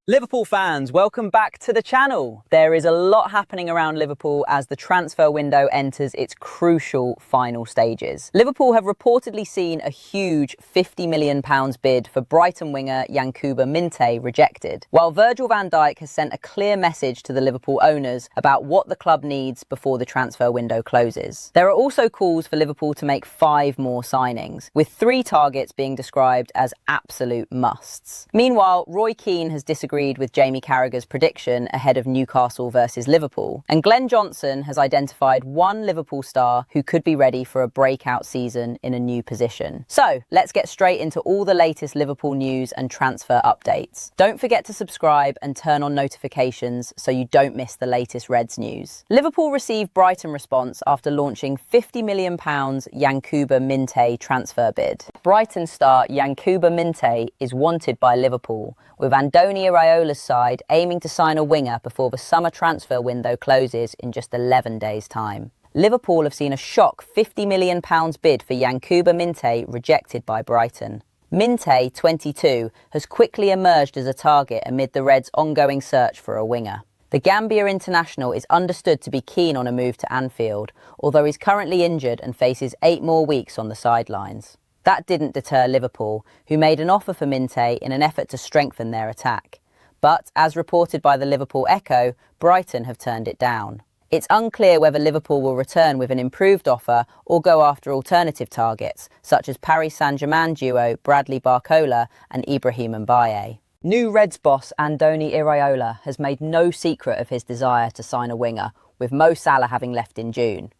Liverpool fans, welcome back to the channel. There is a lot happening around Liverpool as the transfer window enters its crucial final stages. Liverpool have reportedly seen a huge £50 million bid for Brighton winger Yankuba Minte rejected, while Virgil van Dijk has sent a clear message to the Liverpool owners about what the club needs before the transfer window closes. There are also calls for Liverpool to make 5 more signings, with 3 targets being described as absolute musts. Meanwhile, Roy Keane has disagreed with Jamie Carragher's prediction ahead of Newcastle versus Liverpool, and Glenn Johnson has identified one Liverpool star who could be ready for a breakout season in a new position. So let's get straight into all the latest Liverpool news and transfer updates. Don't forget to subscribe and turn on notifications so you don't miss the latest Reds news. Liverpool received Brighton response after launching £50 million Yankuba Minte transfer bid. Brighton star Yankuba Minte is wanted by Liverpool, with Andoni Iraola's side aiming to sign a winger before the summer transfer window closes in just 11 days' time. Liverpool have seen a shock £50 million bid for Yankuba Minte rejected by Brighton. Minte, 22, has quickly emerged as a target amid the Reds' ongoing search for a winger. The Gambia international is understood to be keen on a move to Anfield, although he's currently injured and faces 8 more weeks on the sidelines. That didn't deter Liverpool, who made an offer for Minte in an effort to strengthen their attack. But, as reported by the Liverpool Echo, Brighton have turned it down. It's unclear whether Liverpool will return with an improved offer or go after alternative targets, such as Paris Saint-Germain duo Bradley Barcola and Ibrahim Mbaye. New Reds boss Andoni Iraola has made no secret of his desire to sign a winger, with Mo Salah having left in June.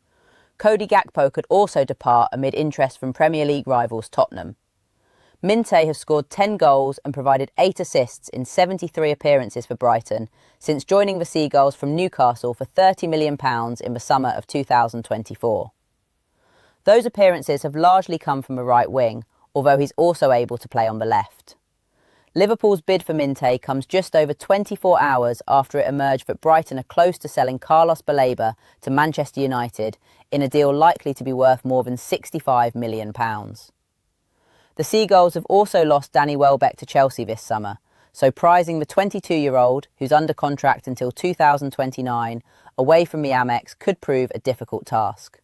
Cody Gakpo could also depart amid interest from Premier League rivals Tottenham. Minte has scored 10 goals and provided 8 assists in 73 appearances for Brighton since joining the Seagulls from Newcastle for £30 million in the summer of 2024. Those appearances have largely come from the right wing, although he's also able to play on the left. Liverpool's bid for Minte comes just over 24 hours after it emerged that Brighton are close to selling Carlos Baleba to Manchester United in a deal likely to be worth more than £65 million. The Seagulls have also lost Danny Welbeck to Chelsea this summer, so prizing the 22-year-old, who's under contract until 2029, away from the Amex could prove a difficult task.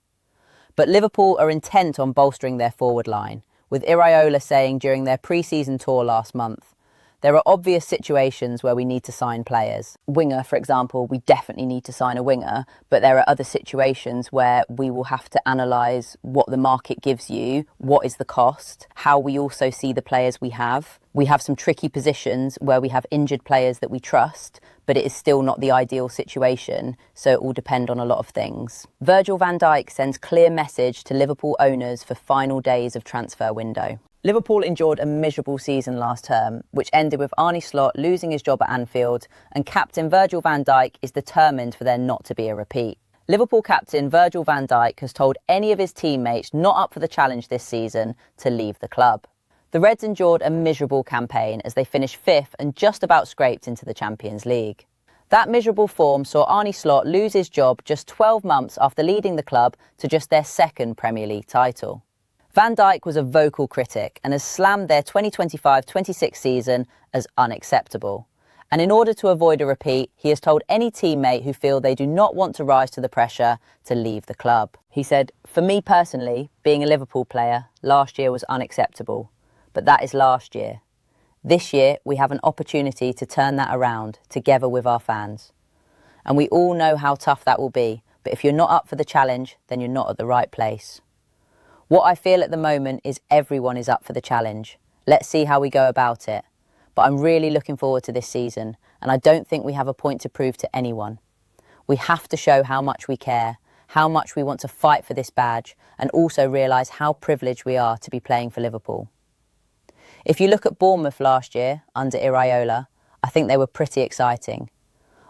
But Liverpool are intent on bolstering their forward line, with Iraola saying during their pre-season tour last month, "There are obvious situations where we need to sign players. Winger, for example, we definitely need to sign a winger, but there are other situations where we will have to analyse what the market gives you, what is the cost, how we also see the players we have. We have some tricky positions where we have injured players that we trust, but it is still not the ideal situation, so it will depend on a lot of things." Virgil van Dijk sends clear message to Liverpool owners for final days of transfer window. Liverpool endured a miserable season last term, which ended with Arne Slot losing his job at Anfield, and captain Virgil van Dijk is determined for there not to be a repeat. Liverpool captain Virgil van Dijk has told any of his teammates not up for the challenge this season to leave the club. The Reds endured a miserable campaign as they finished 5th and just about scraped into the Champions League. That miserable form saw Arne Slot lose his job just 12 months after leading the club to just their 2nd Premier League title. Van Dijk was a vocal critic and has slammed their 2025-26 season as unacceptable. And in order to avoid a repeat, he has told any teammate who feel they do not want to rise to the pressure to leave the club. He said, "For me personally, being a Liverpool player, last year was unacceptable. But that is last year. This year, we have an opportunity to turn that around together with our fans. And we all know how tough that will be, but if you're not up for the challenge, then you're not at the right place. What I feel at the moment is everyone is up for the challenge. Let's see how we go about it. But I'm really looking forward to this season, and I don't think we have a point to prove to anyone. We have to show how much we care, how much we want to fight for this badge, and also realise how privileged we are to be playing for Liverpool." If you look at Bournemouth last year, under Iraola, I think they were pretty exciting.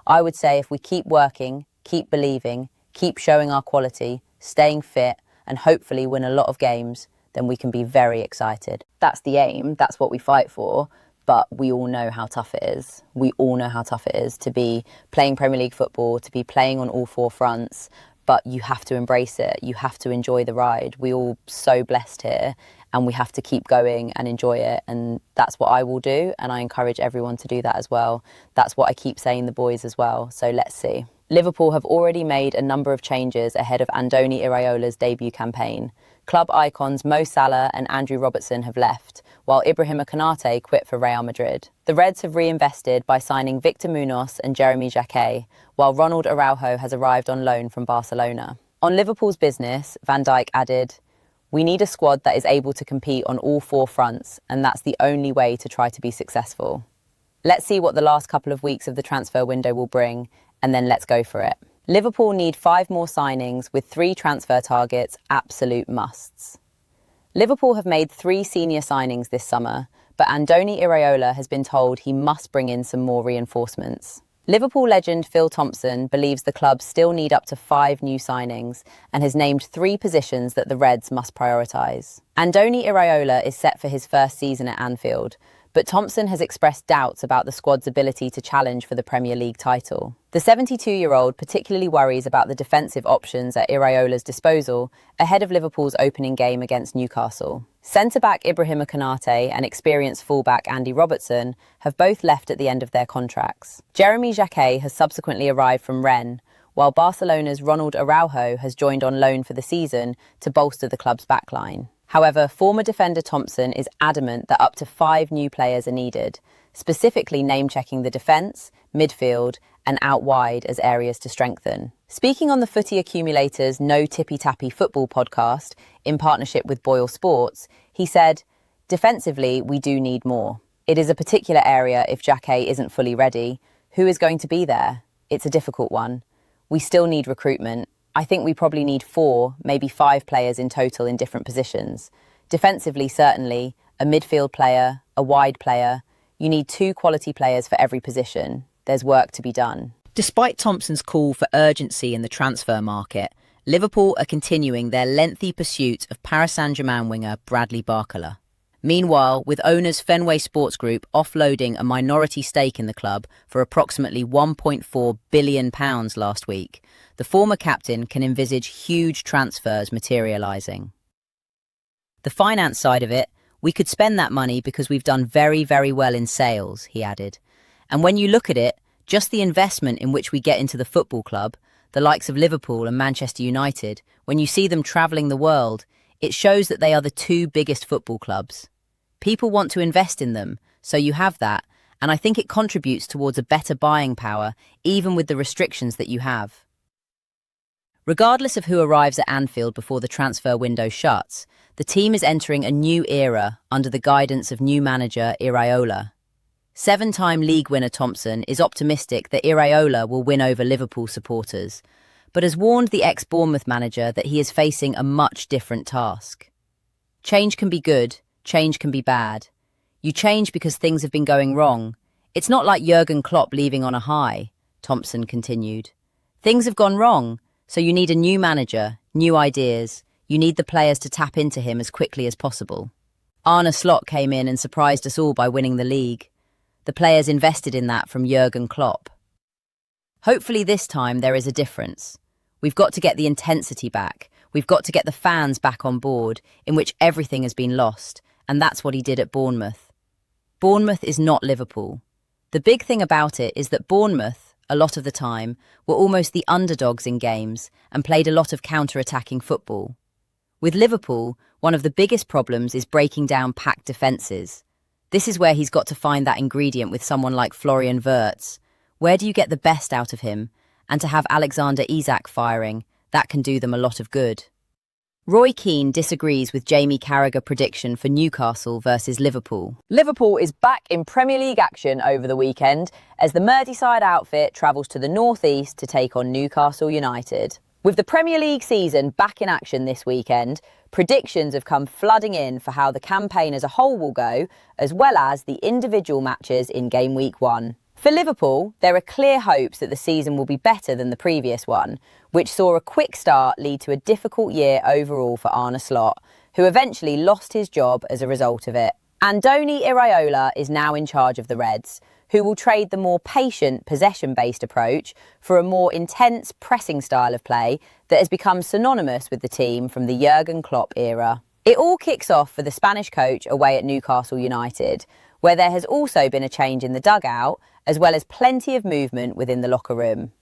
I would say if we keep working, keep believing, keep showing our quality, staying fit, and hopefully win a lot of games, then we can be very excited. That's the aim, that's what we fight for, but we all know how tough it is. We all know how tough it is to be playing Premier League football, to be playing on all 4 fronts, but you have to embrace it. You have to enjoy the ride. We're all so blessed here, and we have to keep going and enjoy it. And that's what I will do, and I encourage everyone to do that as well. That's what I keep saying the boys as well, so let's see. Liverpool have already made a number of changes ahead of Andoni Iraola's debut campaign. Club icons Mo Salah and Andrew Robertson have left, while Ibrahima Konate quit for Real Madrid. The Reds have reinvested by signing Victor Munoz and Jeremy Jacquet, while Ronald Araujo has arrived on loan from Barcelona. On Liverpool's business, Van Dijk added, "We need a squad that is able to compete on all four fronts, and that's the only way to try to be successful." Let's see what the last couple of weeks of the transfer window will bring, and then let's go for it. Liverpool need 5 more signings, with 3 transfer targets absolute musts. Liverpool have made 3 senior signings this summer, but Andoni Iraola has been told he must bring in some more reinforcements. Liverpool legend Phil Thompson believes the club still need up to 5 new signings and has named 3 positions that the Reds must prioritise. Andoni Iraola is set for his first season at Anfield, but Thompson has expressed doubts about the squad's ability to challenge for the Premier League title. The 72-year-old particularly worries about the defensive options at Iraola's disposal ahead of Liverpool's opening game against Newcastle. Centre-back Ibrahima Konate and experienced full-back Andy Robertson have both left at the end of their contracts. Jeremy Jacquet has subsequently arrived from Rennes, while Barcelona's Ronald Araujo has joined on loan for the season to bolster the club's backline. However, former defender Thompson is adamant that up to 5 new players are needed, specifically name-checking the defence, midfield and out wide as areas to strengthen. Speaking on the Footy Accumulator's No Tippy Tappy Football podcast in partnership with Boyle Sports, he said, "Defensively, we do need more. It is a particular area if Jacquet isn't fully ready. Who is going to be there? It's a difficult one. We still need recruitment. I think we probably need 4, maybe 5 players in total in different positions. Defensively, certainly, a midfield player, a wide player. You need 2 quality players for every position. There's work to be done." Despite Thompson's call for urgency in the transfer market, Liverpool are continuing their lengthy pursuit of Paris Saint-Germain winger Bradley Barcola. Meanwhile, with owners Fenway Sports Group offloading a minority stake in the club for approximately £1.4 billion last week, the former captain can envisage huge transfers materialising. The finance side of it, we could spend that money because we've done very, very well in sales, he added. And when you look at it, just the investment in which we get into the football club, the likes of Liverpool and Manchester United, when you see them travelling the world, it shows that they are the 2 biggest football clubs. People want to invest in them, so you have that, and I think it contributes towards a better buying power, even with the restrictions that you have. Regardless of who arrives at Anfield before the transfer window shuts, the team is entering a new era under the guidance of new manager Iraola. 7-time league winner Thompson is optimistic that Iraola will win over Liverpool supporters, but has warned the ex-Bournemouth manager that he is facing a much different task. Change can be good, change can be bad. You change because things have been going wrong. It's not like Jurgen Klopp leaving on a high, Thompson continued. Things have gone wrong, so you need a new manager, new ideas. You need the players to tap into him as quickly as possible. Arne Slot came in and surprised us all by winning the league. The players invested in that from Jurgen Klopp. Hopefully this time there is a difference. We've got to get the intensity back. We've got to get the fans back on board, in which everything has been lost, and that's what he did at Bournemouth. Bournemouth is not Liverpool. The big thing about it is that Bournemouth, a lot of the time, were almost the underdogs in games and played a lot of counter-attacking football. With Liverpool, one of the biggest problems is breaking down packed defences. This is where he's got to find that ingredient with someone like Florian Wirtz. Where do you get the best out of him? And to have Alexander Isak firing, that can do them a lot of good. Roy Keane disagrees with Jamie Carragher's prediction for Newcastle versus Liverpool. Liverpool is back in Premier League action over the weekend as the Merseyside outfit travels to the northeast to take on Newcastle United. With the Premier League season back in action this weekend, predictions have come flooding in for how the campaign as a whole will go, as well as the individual matches in game week 1. For Liverpool, there are clear hopes that the season will be better than the previous one, which saw a quick start lead to a difficult year overall for Arne Slot, who eventually lost his job as a result of it. Andoni Iraola is now in charge of the Reds, who will trade the more patient, possession-based approach for a more intense pressing style of play that has become synonymous with the team from the Jurgen Klopp era. It all kicks off for the Spanish coach away at Newcastle United, where there has also been a change in the dugout, as well as plenty of movement within the locker room.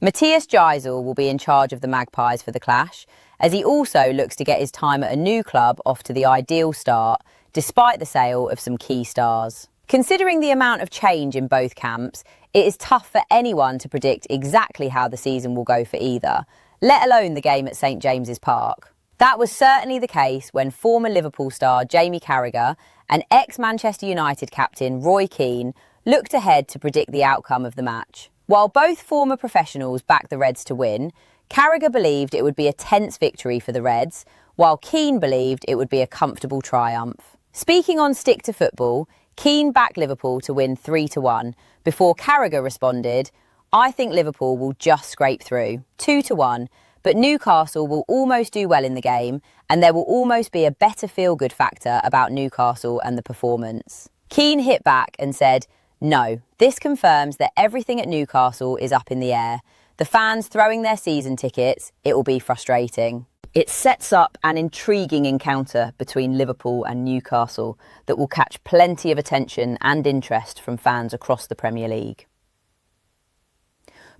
Matthias Gisel will be in charge of the Magpies for the clash, as he also looks to get his time at a new club off to the ideal start, despite the sale of some key stars. Considering the amount of change in both camps, it is tough for anyone to predict exactly how the season will go for either, let alone the game at St James's Park. That was certainly the case when former Liverpool star Jamie Carragher and ex-Manchester United captain Roy Keane looked ahead to predict the outcome of the match. While both former professionals backed the Reds to win, Carragher believed it would be a tense victory for the Reds, while Keane believed it would be a comfortable triumph. Speaking on Stick to Football, Keane backed Liverpool to win 3-1, before Carragher responded, "I think Liverpool will just scrape through, 2-1, but Newcastle will almost do well in the game, and there will almost be a better feel-good factor about Newcastle and the performance." Keane hit back and said, "No, this confirms that everything at Newcastle is up in the air. The fans throwing their season tickets, it will be frustrating." It sets up an intriguing encounter between Liverpool and Newcastle that will catch plenty of attention and interest from fans across the Premier League.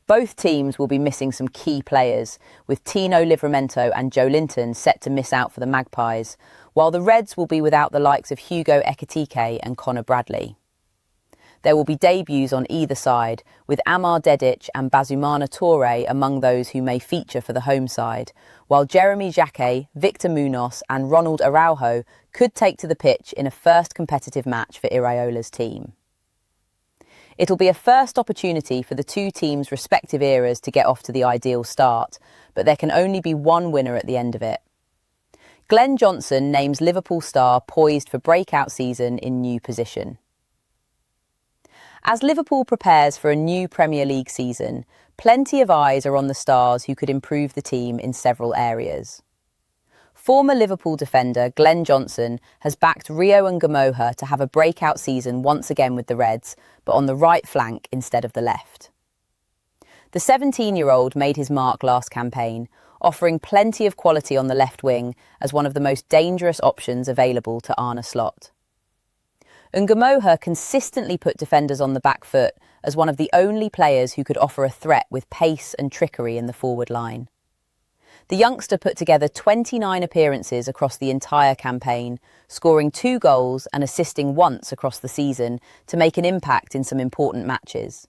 Both teams will be missing some key players, with Tino Livramento and Joe Linton set to miss out for the Magpies, while the Reds will be without the likes of Hugo Ekitike and Connor Bradley. There will be debuts on either side, with Amar Dedic and Bazumana Toure among those who may feature for the home side, while Jeremy Jacquet, Victor Munoz and Ronald Araujo could take to the pitch in a first competitive match for Iraola's team. It'll be a first opportunity for the two teams' respective eras to get off to the ideal start, but there can only be one winner at the end of it. Glenn Johnson names Liverpool star poised for breakout season in new position. As Liverpool prepares for a new Premier League season, plenty of eyes are on the stars who could improve the team in several areas. Former Liverpool defender Glenn Johnson has backed Rio Ngamoha to have a breakout season once again with the Reds, but on the right flank instead of the left. The 17-year-old made his mark last campaign, offering plenty of quality on the left wing as one of the most dangerous options available to Arne Slot. Ngamoha consistently put defenders on the back foot as one of the only players who could offer a threat with pace and trickery in the forward line. The youngster put together 29 appearances across the entire campaign, scoring 2 goals and assisting once across the season to make an impact in some important matches.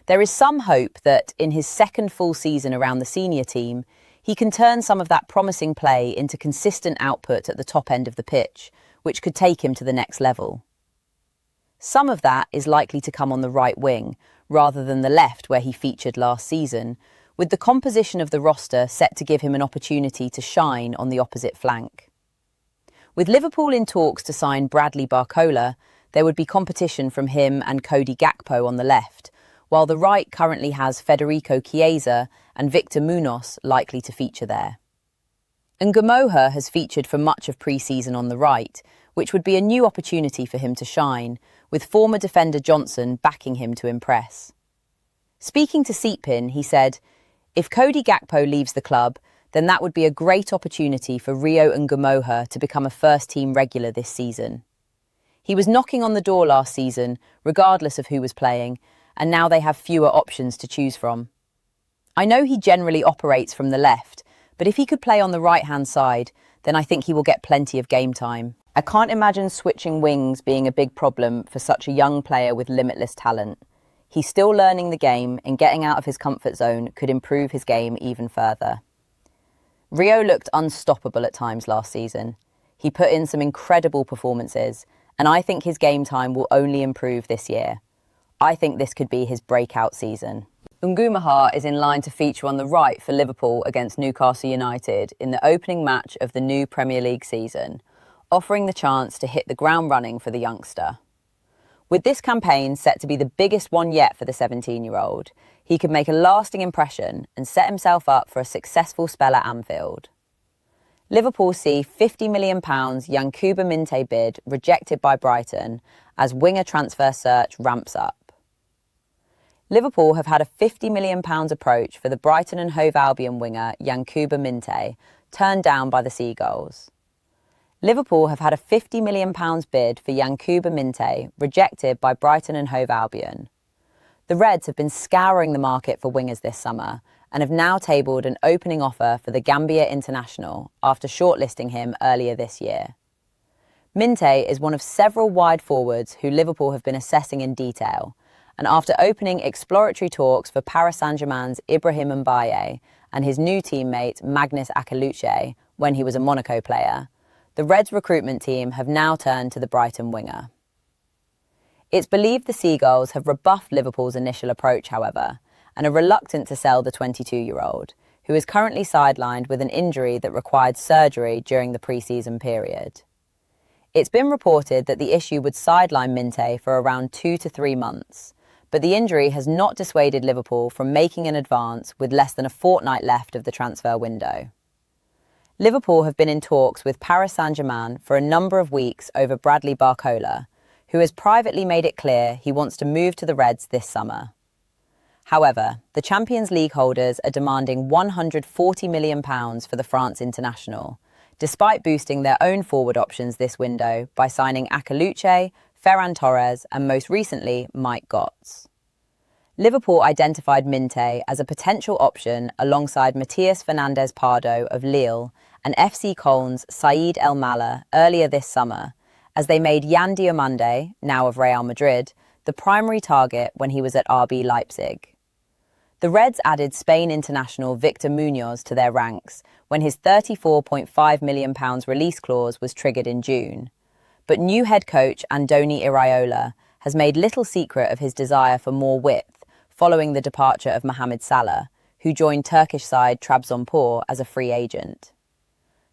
There is some hope that, in his second full season around the senior team, he can turn some of that promising play into consistent output at the top end of the pitch, which could take him to the next level. Some of that is likely to come on the right wing, rather than the left where he featured last season, with the composition of the roster set to give him an opportunity to shine on the opposite flank. With Liverpool in talks to sign Bradley Barcola, there would be competition from him and Cody Gakpo on the left, while the right currently has Federico Chiesa and Victor Munoz likely to feature there. Ngamoha has featured for much of pre-season on the right, which would be a new opportunity for him to shine, with former defender Johnson backing him to impress. Speaking to Seatpin, he said, "If Cody Gakpo leaves the club, then that would be a great opportunity for Rio Ngamoha to become a first-team regular this season. He was knocking on the door last season, regardless of who was playing, and now they have fewer options to choose from. I know he generally operates from the left, but if he could play on the right-hand side, then I think he will get plenty of game time. I can't imagine switching wings being a big problem for such a young player with limitless talent. He's still learning the game, and getting out of his comfort zone could improve his game even further." Rio looked unstoppable at times last season. He put in some incredible performances, and I think his game time will only improve this year. I think this could be his breakout season. Ngamoha is in line to feature on the right for Liverpool against Newcastle United in the opening match of the new Premier League season, offering the chance to hit the ground running for the youngster. With this campaign set to be the biggest one yet for the 17-year-old, he could make a lasting impression and set himself up for a successful spell at Anfield. Liverpool see £50 million Yankuba Minte bid rejected by Brighton as winger transfer search ramps up. Liverpool have had a £50 million approach for the Brighton and Hove Albion winger Yankuba Minte, turned down by the Seagulls. Liverpool have had a £50 million bid for Minte rejected by Brighton and Hove Albion. The Reds have been scouring the market for wingers this summer and have now tabled an opening offer for the Gambia international after shortlisting him earlier this year. Minte is one of several wide forwards who Liverpool have been assessing in detail, and after opening exploratory talks for Paris Saint-Germain's Ibrahim Mbaye and his new teammate Magnus Akaluche when he was a Monaco player, the Reds recruitment team have now turned to the Brighton winger. It's believed the Seagulls have rebuffed Liverpool's initial approach, however, and are reluctant to sell the 22-year-old, who is currently sidelined with an injury that required surgery during the pre-season period. It's been reported that the issue would sideline Minte for around 2 to 3 months, but the injury has not dissuaded Liverpool from making an advance with less than a fortnight left of the transfer window. Liverpool have been in talks with Paris Saint-Germain for a number of weeks over Bradley Barcola, who has privately made it clear he wants to move to the Reds this summer. However, the Champions League holders are demanding £140 million for the France international, despite boosting their own forward options this window by signing Akaluche, Ferran Torres and most recently Mike Götze. Liverpool identified Minte as a potential option alongside Matías Fernández Pardo of Lille and FC Köln's Saïd El Malla earlier this summer, as they made Yan Diomande, now of Real Madrid, the primary target when he was at RB Leipzig. The Reds added Spain international Victor Muñoz to their ranks when his £34.5 million release clause was triggered in June. But new head coach Andoni Iraola has made little secret of his desire for more width following the departure of Mohamed Salah, who joined Turkish side Trabzonspor as a free agent.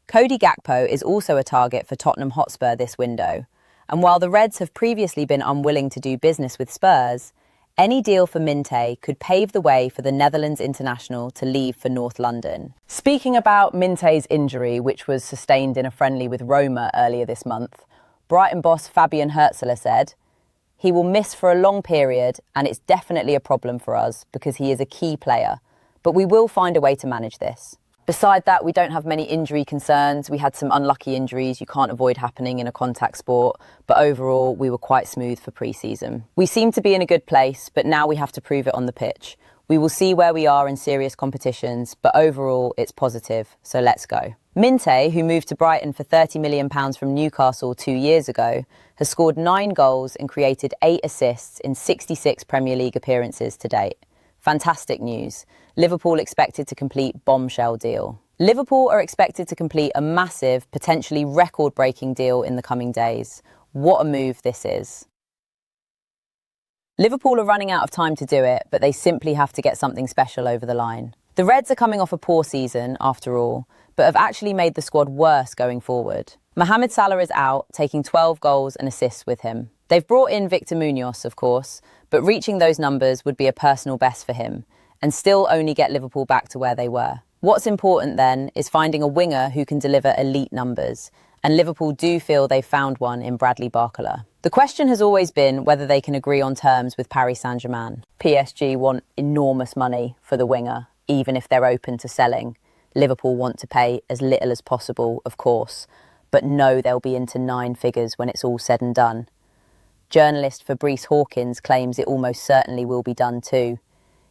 Cody Gakpo is also a target for Tottenham Hotspur this window, and while the Reds have previously been unwilling to do business with Spurs, any deal for Minte could pave the way for the Netherlands international to leave for North London. Speaking about Minte's injury, which was sustained in a friendly with Roma earlier this month, Brighton boss Fabian Hürzeler said, "He will miss for a long period and it's definitely a problem for us because he is a key player, but we will find a way to manage this." Beside that, we don't have many injury concerns. We had some unlucky injuries you can't avoid happening in a contact sport, but overall we were quite smooth for pre-season. We seem to be in a good place, but now we have to prove it on the pitch. We will see where we are in serious competitions, but overall it's positive, so let's go. Minte, who moved to Brighton for £30 million from Newcastle 2 years ago, has scored 9 goals and created 8 assists in 66 Premier League appearances to date. Fantastic news. Liverpool expected to complete bombshell deal. Liverpool are expected to complete a massive, potentially record-breaking deal in the coming days. What a move this is. Liverpool are running out of time to do it, but they simply have to get something special over the line. The Reds are coming off a poor season, after all, but have actually made the squad worse going forward. Mohamed Salah is out, taking 12 goals and assists with him. They've brought in Victor Muñoz, of course, but reaching those numbers would be a personal best for him, and still only get Liverpool back to where they were. What's important then is finding a winger who can deliver elite numbers, and Liverpool do feel they've found one in Bradley Barcola. The question has always been whether they can agree on terms with Paris Saint-Germain. PSG want enormous money for the winger, even if they're open to selling. Liverpool want to pay as little as possible, of course, but know they'll be into 9 figures when it's all said and done. Journalist Fabrice Hawkins claims it almost certainly will be done too.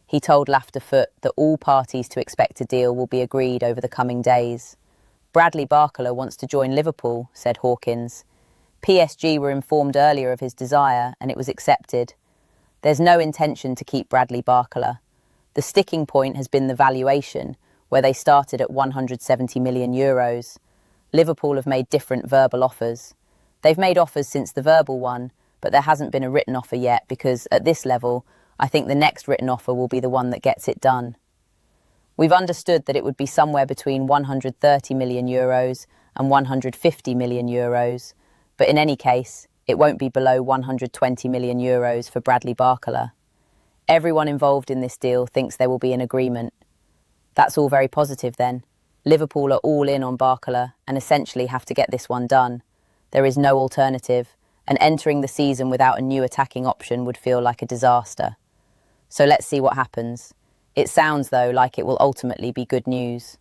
He told Lafter-Foot that all parties to expect a deal will be agreed over the coming days. Bradley Barcola wants to join Liverpool, said Hawkins. PSG were informed earlier of his desire and it was accepted. There's no intention to keep Bradley Barcola. The sticking point has been the valuation, where they started at €170 million. Liverpool have made different verbal offers. They've made offers since the verbal one, but there hasn't been a written offer yet because, at this level, I think the next written offer will be the one that gets it done. We've understood that it would be somewhere between €130 million and €150 million, but in any case, it won't be below €120 million for Bradley Barcola. Everyone involved in this deal thinks there will be an agreement. That's all very positive then. Liverpool are all in on Barcola and essentially have to get this one done. There is no alternative, and entering the season without a new attacking option would feel like a disaster. So let's see what happens. It sounds, though, like it will ultimately be good news.